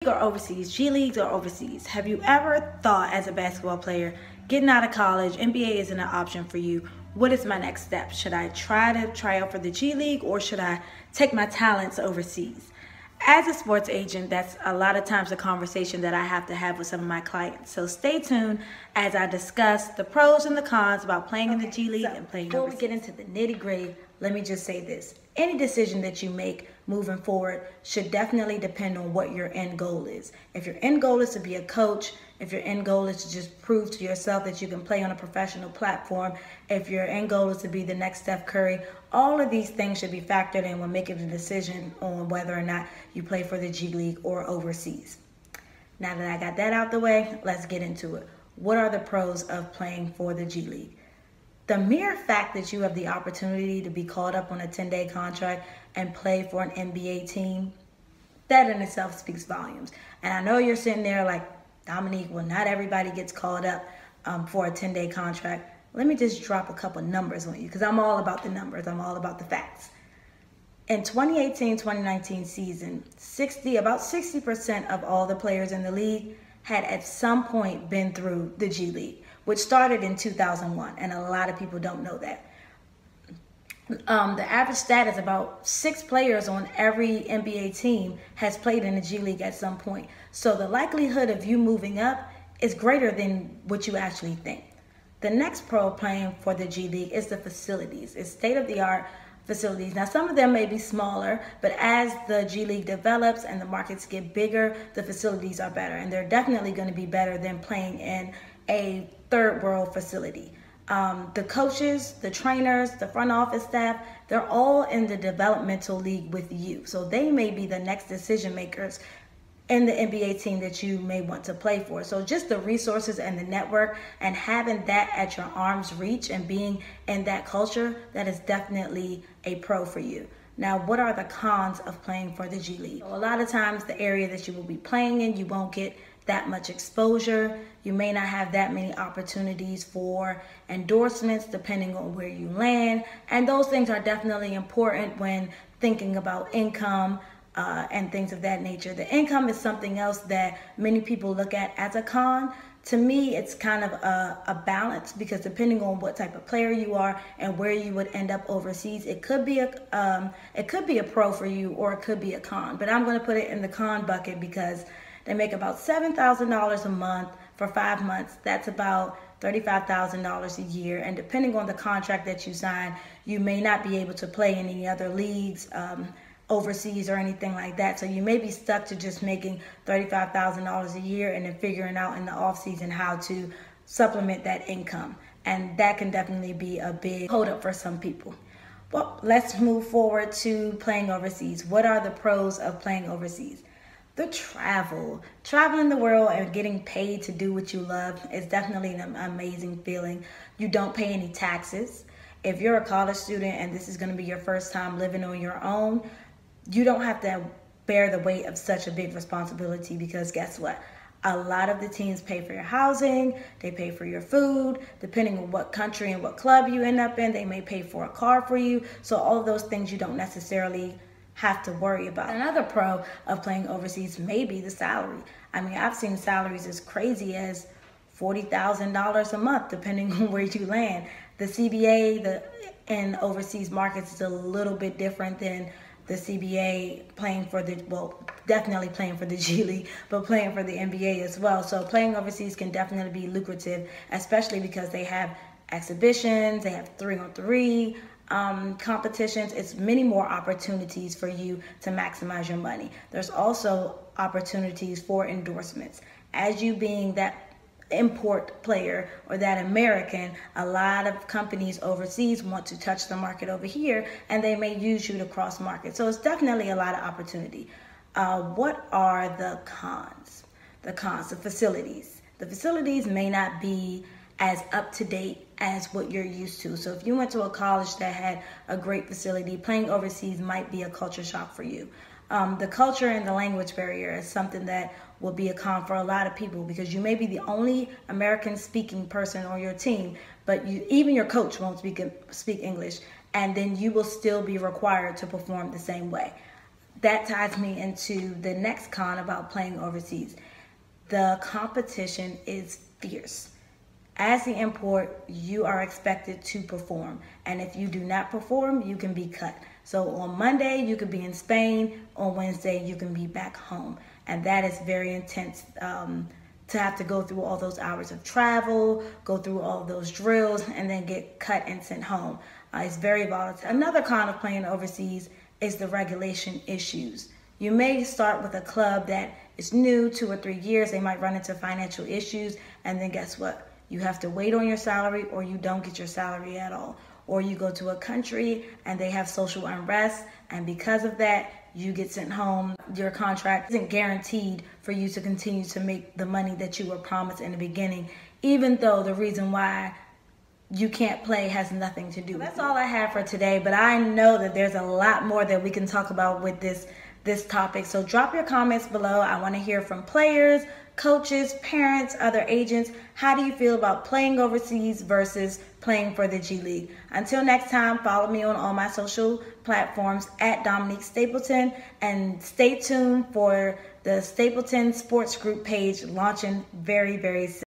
Or overseas, G Leagues or overseas. Have you ever thought as a basketball player, getting out of college, NBA isn't an option for you? What is my next step? Should I try out for the G League or should I take my talents overseas? As a sports agent, that's a lot of times a conversation that I have to have with some of my clients. So stay tuned as I discuss the pros and the cons about playing in the G League and playing overseas. Before we get into the nitty-gritty, let me just say this. Any decision that you make moving forward should definitely depend on what your end goal is. If your end goal is to be a coach, if your end goal is to just prove to yourself that you can play on a professional platform, if your end goal is to be the next Steph Curry, all of these things should be factored in when making the decision on whether or not you play for the G League or overseas. Now that I got that out the way, let's get into it. What are the pros of playing for the G League? The mere fact that you have the opportunity to be called up on a 10-day contract and play for an NBA team, that in itself speaks volumes. And I know you're sitting there like, Dominique, well, not everybody gets called up for a 10-day contract. Let me just drop a couple numbers on you because I'm all about the numbers. I'm all about the facts. In 2018-2019 season, about 60% of all the players in the league had at some point been through the G League, which started in 2001, and a lot of people don't know that. The average stat is about 6 players on every NBA team has played in the G League at some point. So the likelihood of you moving up is greater than what you actually think. The next pro playing for the G League is the facilities. It's state-of-the-art facilities. Now, some of them may be smaller, but as the G League develops and the markets get bigger, the facilities are better. And they're definitely going to be better than playing in a third world facility. The coaches, the trainers, the front office staff, they're all in the developmental league with you. So they may be the next decision makers in the NBA team that you may want to play for. So just the resources and the network and having that at your arm's reach and being in that culture, that is definitely a pro for you. Now, what are the cons of playing for the G League? So a lot of times the area that you will be playing in, you won't get that much exposure. You may not have that many opportunities for endorsements depending on where you land. And those things are definitely important when thinking about income and things of that nature. The income is something else that many people look at as a con. To me, it's kind of a balance because depending on what type of player you are and where you would end up overseas, it could be a pro for you or it could be a con. But I'm going to put it in the con bucket because they make about $7,000 a month for 5 months. That's about $35,000 a year. And depending on the contract that you sign, you may not be able to play in any other leagues overseas or anything like that. So you may be stuck to just making $35,000 a year and then figuring out in the off season how to supplement that income. And that can definitely be a big holdup for some people. Well, let's move forward to playing overseas. What are the pros of playing overseas? The traveling the world and getting paid to do what you love is definitely an amazing feeling. You don't pay any taxes. If you're a college student and this is going to be your first time living on your own, you don't have to bear the weight of such a big responsibility because guess what? A lot of the teams pay for your housing, they pay for your food, depending on what country and what club you end up in, they may pay for a car for you. So all of those things you don't necessarily have to worry about. Another pro of playing overseas may be the salary. I mean, I've seen salaries as crazy as $40,000 a month, depending on where you land. The CBA in overseas markets is a little bit different than the CBA playing for definitely playing for the G League, but playing for the NBA as well. So playing overseas can definitely be lucrative, especially because they have exhibitions, they have 3-on-3 competitions. It's many more opportunities for you to maximize your money. There's also opportunities for endorsements. As you being that import player or that American, a lot of companies overseas want to touch the market over here and they may use you to cross market. So it's definitely a lot of opportunity. What are the cons? The facilities. The facilities may not be as up to date as what you're used to. So if you went to a college that had a great facility, playing overseas might be a culture shock for you. The culture and the language barrier is something that will be a con for a lot of people because you may be the only American speaking person on your team, but even your coach won't speak English, and then you will still be required to perform the same way. that ties me into the next con about playing overseas. The competition is fierce. As the import, you are expected to perform. And if you do not perform, you can be cut. So on Monday, you could be in Spain. On Wednesday, you can be back home. And that is very intense to have to go through all those hours of travel, go through all those drills, and then get cut and sent home. It's very volatile. Another con of playing overseas is the regulation issues. You may start with a club that is new, 2 or 3 years. They might run into financial issues, and then guess what? You have to wait on your salary, or you don't get your salary at all. Or you go to a country and they have social unrest, and because of that, you get sent home. Your contract isn't guaranteed for you to continue to make the money that you were promised in the beginning, even though the reason why you can't play has nothing to do with it. That's all I have for today, but I know that there's a lot more that we can talk about with this topic. So drop your comments below. I want to hear from players, coaches, parents, other agents. How do you feel about playing overseas versus playing for the G League? Until next time, follow me on all my social platforms at Dominique Stapleton, and stay tuned for the Stapleton Sports Group page launching very, very soon.